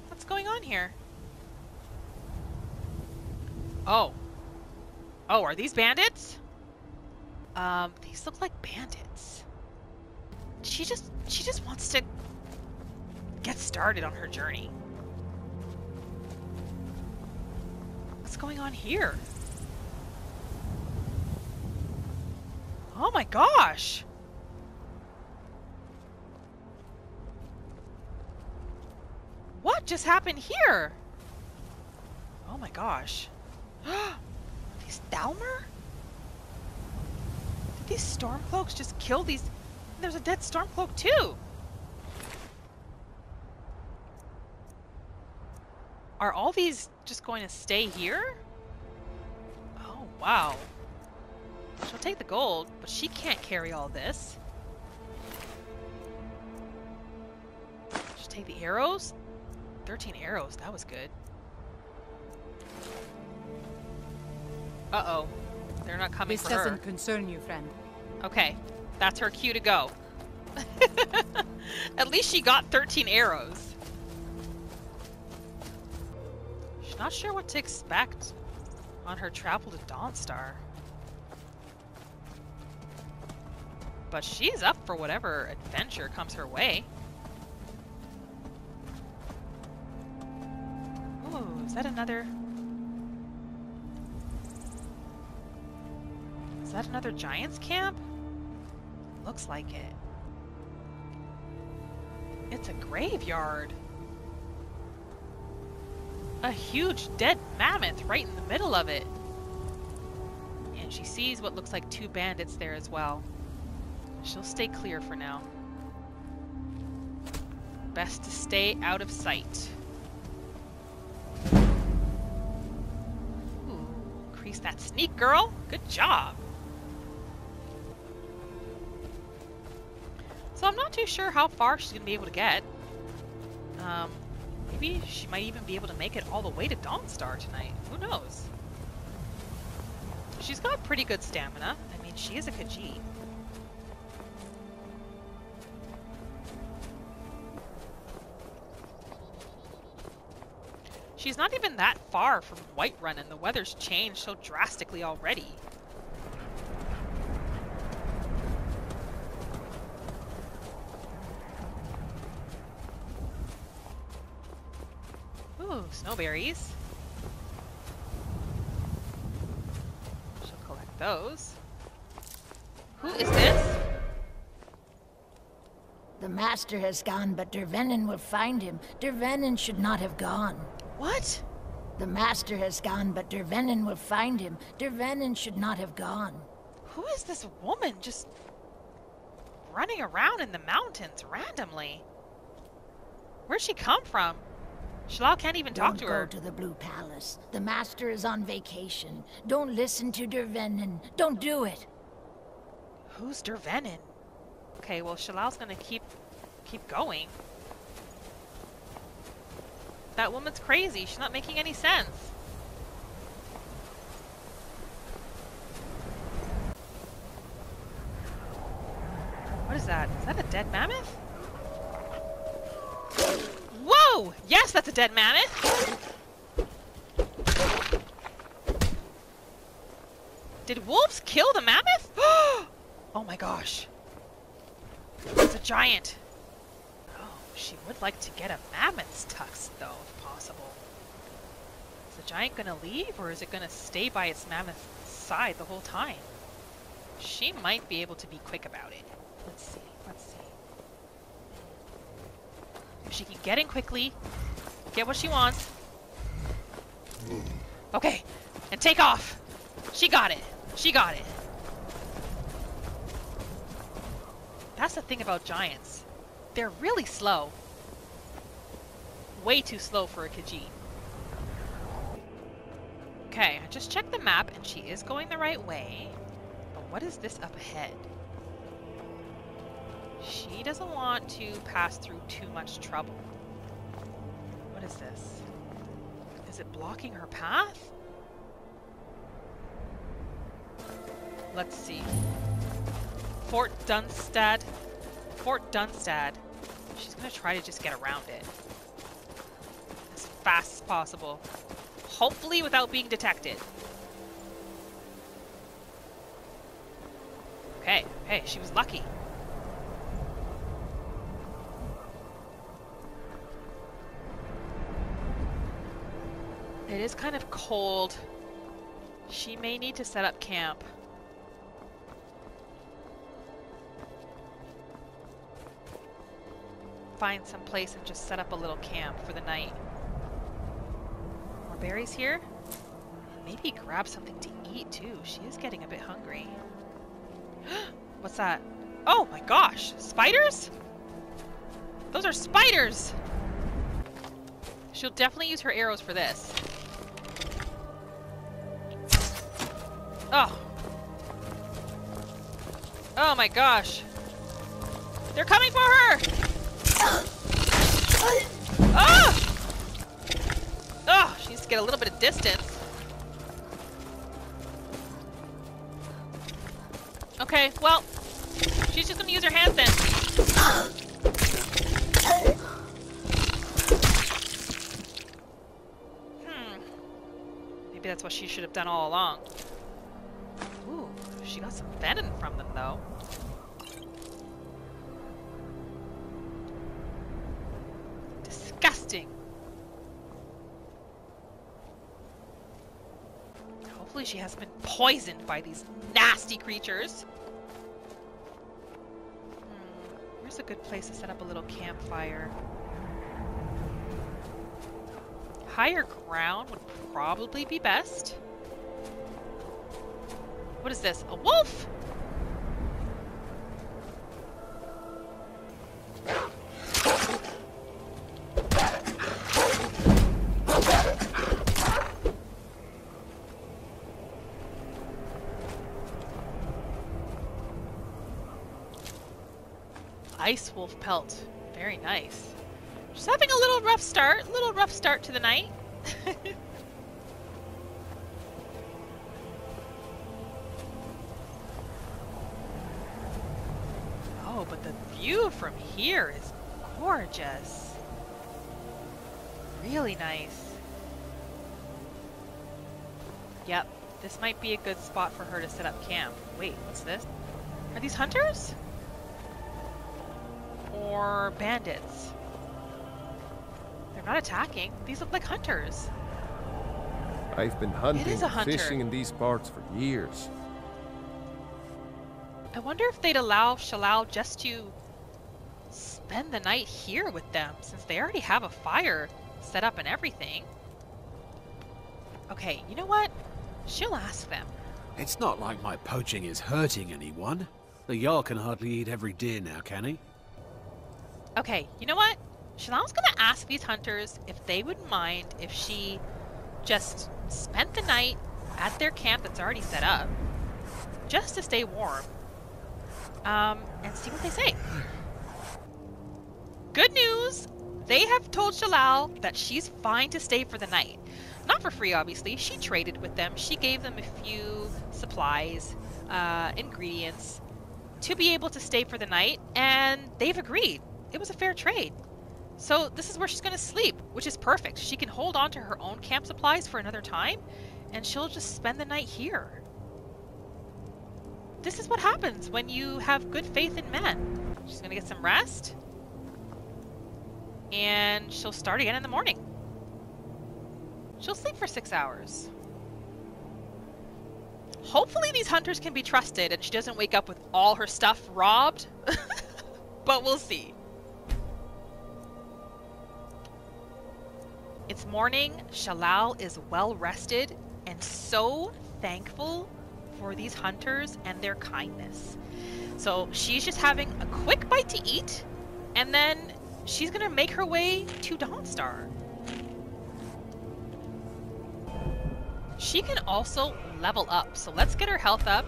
What's going on here? Oh. Oh, are these bandits? These look like bandits. She just wants to get started on her journey. What's going on here? Oh my gosh! What just happened here? Oh my gosh. These Thalmor? Did these Stormcloaks just kill these? There's a dead Stormcloak too! Are all these just going to stay here? Oh, wow. She'll take the gold, but she can't carry all this. She'll take the arrows? 13 arrows, that was good. Uh-oh. They're not coming for her. This doesn't concern you, friend. Okay. That's her cue to go. At least she got 13 arrows. She's not sure what to expect on her travel to Dawnstar. But she's up for whatever adventure comes her way. Ooh, is that another... Is that another giant's camp? Looks like it. It's a graveyard. A huge dead mammoth right in the middle of it. And she sees what looks like 2 bandits there as well. She'll stay clear for now. Best to stay out of sight. Ooh, increase that sneak, girl. Good job. So I'm not too sure how far she's going to be able to get. Maybe she might even be able to make it all the way to Dawnstar tonight. Who knows? She's got pretty good stamina. I mean, she is a Khajiit. She's not even that far from Whiterun, and the weather's changed so drastically already. Ooh, snowberries. She'll collect those. Who is this? The master has gone, but Dervenin will find him. Dervenin should not have gone. What? The master has gone, but Dervenin will find him. Dervenin should not have gone. Who is this woman just running around in the mountains randomly? Where'd she come from? Shalal can't even talk to her. Don't go to the Blue Palace. The master is on vacation. Don't listen to Dervenin. Don't do it. Who's Dervenin? Okay, well, Shalal's gonna keep going. That woman's crazy. She's not making any sense. What is that? Is that a dead mammoth? Whoa! Yes, that's a dead mammoth! Did wolves kill the mammoth? Oh my gosh. It's a giant. Oh, she would like to get a mammoth's tusk, though, if possible. Is the giant gonna leave, or is it gonna stay by its mammoth side the whole time? She might be able to be quick about it. Let's see, let's see. If she can get in quickly, get what she wants. Okay, and take off. She got it. She got it. That's the thing about giants. They're really slow. Way too slow for a Khajiit. Okay, I just checked the map and she is going the right way. But what is this up ahead? She doesn't want to pass through too much trouble. What is this? Is it blocking her path? Let's see. Fort Dunstad. Fort Dunstad. She's gonna try to just get around it as fast as possible. Hopefully without being detected. Okay, hey, she was lucky. It is kind of cold. She may need to set up camp. Find some place and just set up a little camp for the night. More berries here? Maybe grab something to eat too. She is getting a bit hungry. What's that? Oh my gosh! Spiders? Those are spiders! She'll definitely use her arrows for this. Oh. Oh my gosh. They're coming for her! Oh! Oh, she needs to get a little bit of distance. Okay, well, she's just gonna use her hands then. Maybe that's what she should have done all along. Ooh, she got some venom from them though. Disgusting. Hopefully she hasn't been poisoned by these nasty creatures. Where's a good place to set up a little campfire? Higher ground would probably be best. What is this? A wolf? Ice wolf pelt. Very nice. Just having a little rough start to the night. Oh, but the view from here is gorgeous. Really nice. Yep, this might be a good spot for her to set up camp. Wait, what's this? Are these hunters? Or bandits? They're not attacking. These look like hunters. I've been hunting It is a and hunter. fishing in these parts for years. I wonder if they'd allow Shalal just to spend the night here with them, since they already have a fire set up and everything. Okay, you know what? She'll ask them. It's not like my poaching is hurting anyone. The Jarl can hardly eat every deer now, can he? Okay, you know what? Shalal's gonna ask these hunters if they wouldn't mind if she just spent the night at their camp that's already set up, just to stay warm, and see what they say. Good news! They have told Shalal that she's fine to stay for the night. Not for free, obviously. She traded with them. She gave them a few supplies, ingredients, to be able to stay for the night, and they've agreed. It was a fair trade. So this is where she's going to sleep, which is perfect. She can hold on to her own camp supplies for another time, and she'll just spend the night here. This is what happens when you have good faith in men. She's going to get some rest, and she'll start again in the morning. She'll sleep for 6 hours. Hopefully these hunters can be trusted and she doesn't wake up with all her stuff robbed, but we'll see. It's morning. Shalal is well rested and so thankful for these hunters and their kindness. So she's just having a quick bite to eat, and then she's gonna make her way to Dawnstar. She can also level up, so let's get her health up.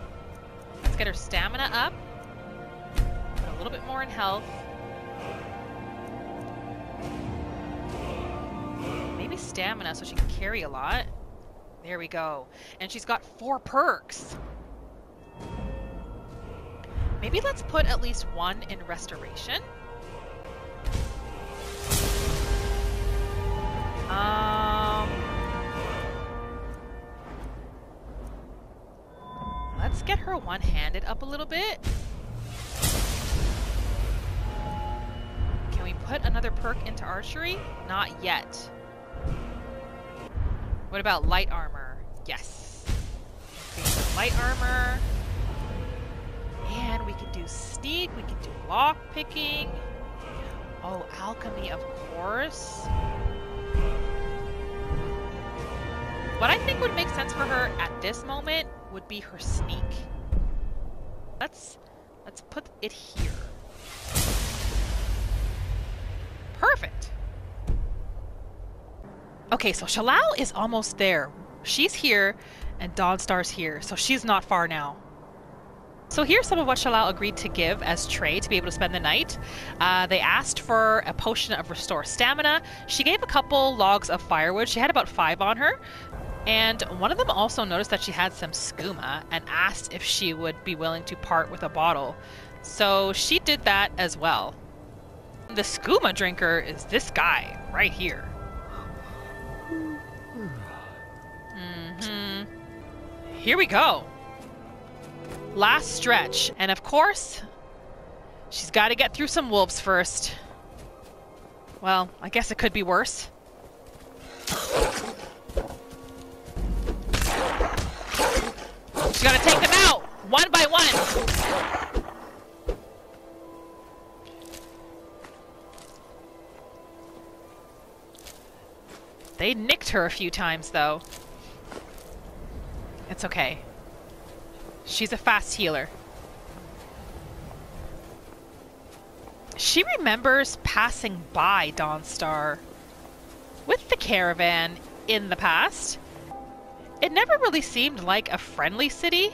Let's get her stamina up. Put a little bit more in health. Maybe stamina so she can carry a lot. There we go. And she's got 4 perks. Maybe let's put at least 1 in restoration. Let's get her one-handed up a little bit. Can we put another perk into archery? Not yet. What about light armor? Yes. Light armor. And we can do sneak, we can do lock picking. Oh, alchemy, of course. What I think would make sense for her at this moment would be her sneak. Let's put it here. Perfect. Okay, so Shalal is almost there. She's here and Dawnstar's here, so she's not far now. So here's some of what Shalal agreed to give as trade to be able to spend the night. They asked for a potion of restore stamina. She gave a couple logs of firewood. She had about 5 on her. And one of them also noticed that she had some skooma and asked if she would be willing to part with a bottle. So she did that as well. The skooma drinker is this guy right here. Here we go. Last stretch. And of course, she's got to get through some wolves first. Well, I guess it could be worse. She's got to take them out, one by one. They nicked her a few times, though. It's okay. She's a fast healer. She remembers passing by Dawnstar with the caravan in the past. It never really seemed like a friendly city.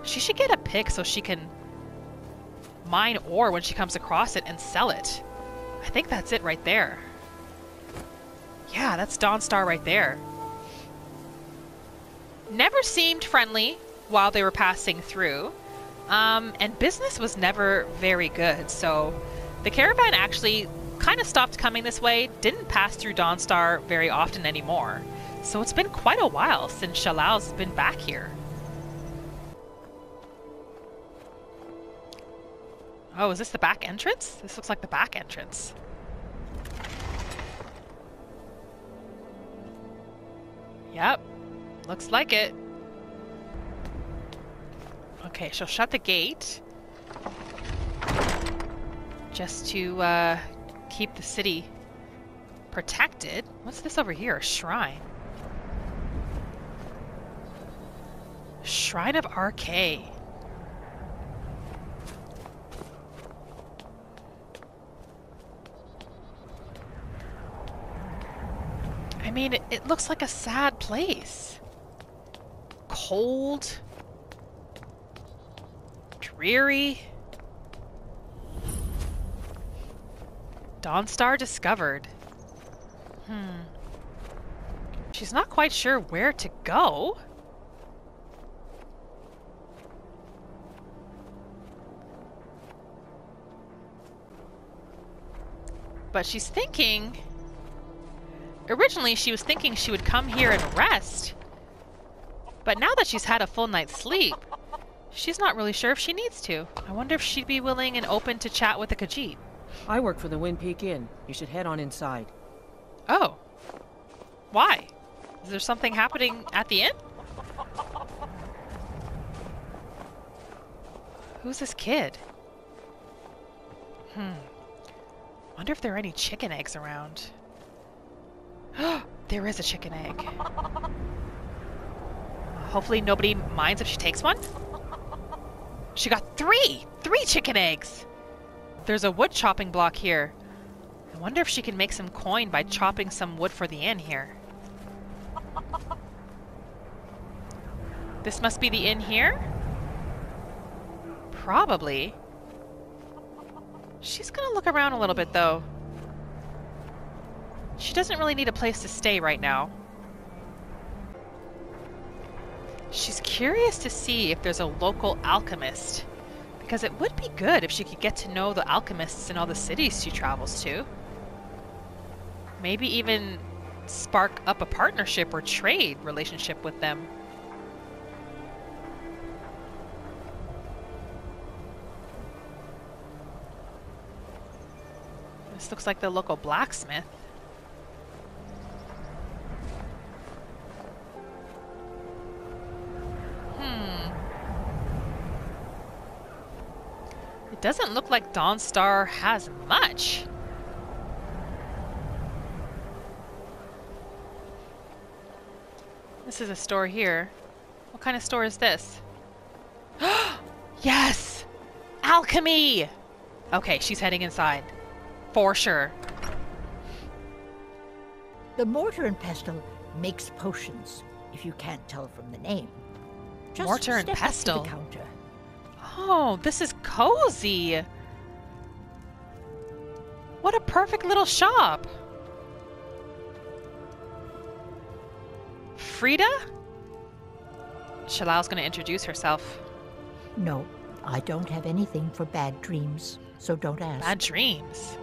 She should get a pick so she can mine ore when she comes across it and sell it. I think that's it right there. Yeah, that's Dawnstar right there. Never seemed friendly while they were passing through. And business was never very good, so the caravan actually kind of stopped coming this way, didn't pass through Dawnstar very often anymore. So it's been quite a while since Shalal's been back here. Oh, is this the back entrance? This looks like the back entrance. Yep, looks like it. Okay, she'll shut the gate. Just to keep the city protected. What's this over here? A shrine. Shrine of RK. I mean, it looks like a sad place. Cold. Dreary. Dawnstar discovered. She's not quite sure where to go. But she's thinking... Originally, she was thinking she would come here and rest. But now that she's had a full night's sleep, she's not really sure if she needs to. I wonder if she'd be willing and open to chat with the Khajiit. I work for the Wind Peak Inn. You should head on inside. Oh. Why? Is there something happening at the inn? Who's this kid? Wonder if there are any chicken eggs around. There is a chicken egg. Hopefully nobody minds if she takes one. She got three chicken eggs. There's a wood chopping block here. I wonder if she can make some coin by chopping some wood for the inn here. This must be the inn here? Probably. She's gonna look around a little bit though. She doesn't really need a place to stay right now. She's curious to see if there's a local alchemist, because it would be good if she could get to know the alchemists in all the cities she travels to. Maybe even spark up a partnership or trade relationship with them. This looks like the local blacksmith. It doesn't look like Dawnstar has much. This is a store here. What kind of store is this? Yes! Alchemy! Okay, she's heading inside. For sure. The mortar and pestle makes potions, if you can't tell from the name. Just Mortar and step up to pestle. the counter. Oh, this is cozy. What a perfect little shop. Frida? Shalal's gonna introduce herself. No, I don't have anything for bad dreams, so don't ask. Bad dreams?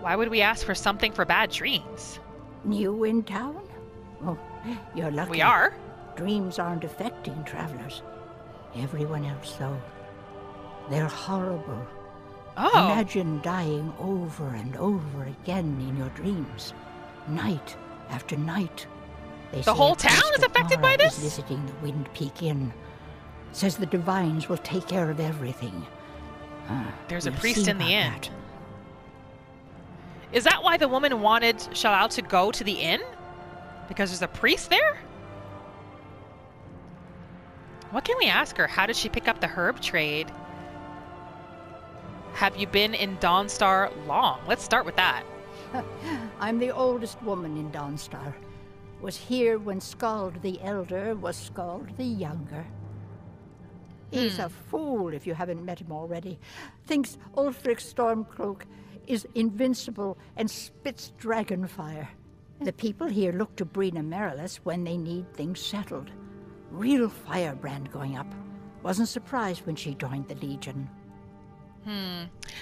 Why would we ask for something for bad dreams? New in town? Oh, you're lucky. We are? Dreams aren't affecting travelers. Everyone else, though. They're horrible. Oh. Imagine dying over and over again in your dreams. Night after night. They The say whole a priest town is of affected by Mara this? is visiting the Wind Peak Inn. Says the divines will take care of everything. There's a We'll priest see in the about inn. that. Is that why the woman wanted Shalal to go to the inn? Because there's a priest there? What can we ask her? How did she pick up the herb trade? Have you been in Dawnstar long? Let's start with that. I'm the oldest woman in Dawnstar. Was here when Skald the Elder was Skald the Younger. He's a fool if you haven't met him already. Thinks Ulfric Stormcloak is invincible and spits dragon fire. The people here look to Brina Merilis when they need things settled. Real firebrand going up. Wasn't surprised when she joined the Legion.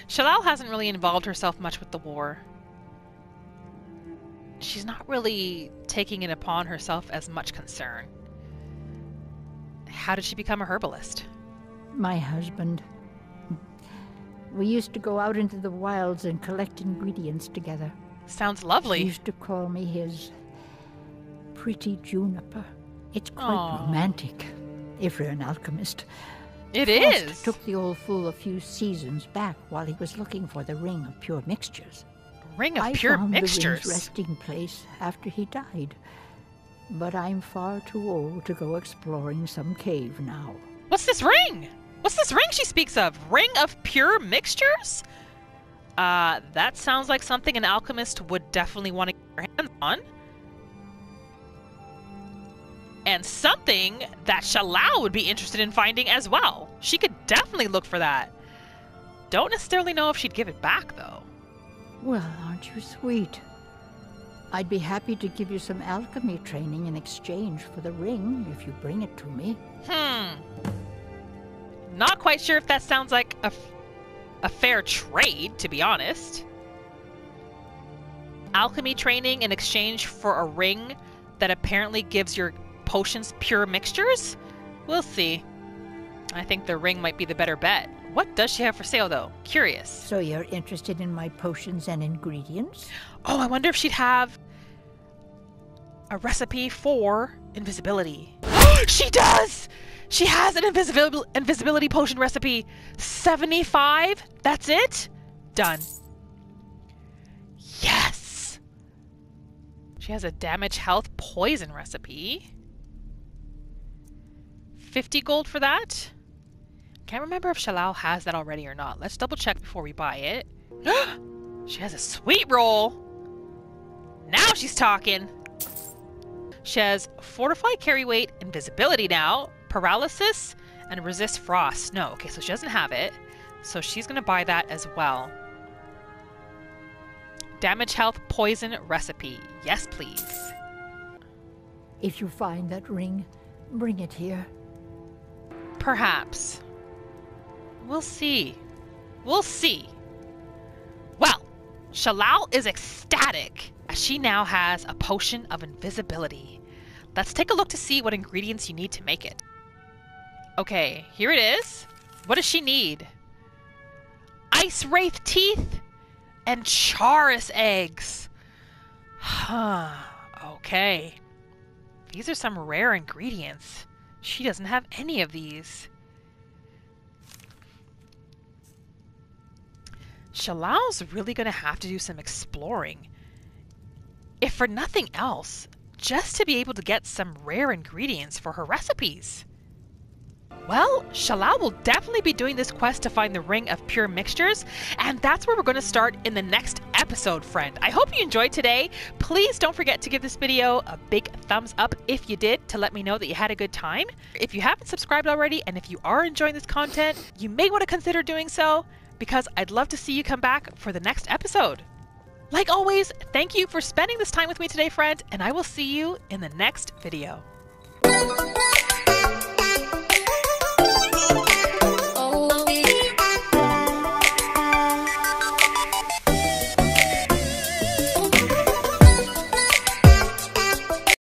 Shalal hasn't really involved herself much with the war. She's not really taking it upon herself as much concern. How did she become a herbalist? My husband. We used to go out into the wilds and collect ingredients together. Sounds He lovely. used to call me his pretty juniper. It's quite Aw. romantic, if you're an alchemist. It Frost is. took the old fool a few seasons back while he was looking for the Ring of Pure Mixtures. Ring of I Pure found Mixtures. the ring's resting place after he died. But I'm far too old to go exploring some cave now. What's this ring? What's this ring she speaks of? Ring of Pure Mixtures? That sounds like something an alchemist would definitely want to get their hands on. And something that Shalal would be interested in finding as well. She could definitely look for that. Don't necessarily know if she'd give it back, though. Well, aren't you sweet? I'd be happy to give you some alchemy training in exchange for the ring if you bring it to me. Not quite sure if that sounds like a fair trade, to be honest. Alchemy training in exchange for a ring that apparently gives your potions pure mixtures? We'll see. I think the ring might be the better bet. What does she have for sale, though? Curious. So you're interested in my potions and ingredients? Oh, I wonder if she'd have a recipe for invisibility. She does! She has an invisibility potion recipe. 75? That's it? Done. Yes! She has a damage health poison recipe. 50 gold for that? Can't remember if Shalal has that already or not. Let's double check before we buy it. She has a sweet roll. Now she's talking. She has fortified carry weight, invisibility now, paralysis, and resist frost. No, okay, so she doesn't have it. So she's going to buy that as well. Damage health poison recipe. Yes, please. If you find that ring, bring it here. Perhaps. We'll see. We'll see. Well, Shalal is ecstatic as she now has a potion of invisibility. Let's take a look to see what ingredients you need to make it. Okay, here it is. What does she need? Ice Wraith teeth and Charis eggs. Huh. Okay. These are some rare ingredients. She doesn't have any of these. Shalal's really going to have to do some exploring. If for nothing else, just to be able to get some rare ingredients for her recipes. Well, Shalal will definitely be doing this quest to find the Ring of Pure Mixtures, and that's where we're going to start in the next episode, friend. I hope you enjoyed today. Please don't forget to give this video a big thumbs up if you did, to let me know that you had a good time. If you haven't subscribed already, and if you are enjoying this content, you may want to consider doing so, because I'd love to see you come back for the next episode. Like always, thank you for spending this time with me today, friend, and I will see you in the next video.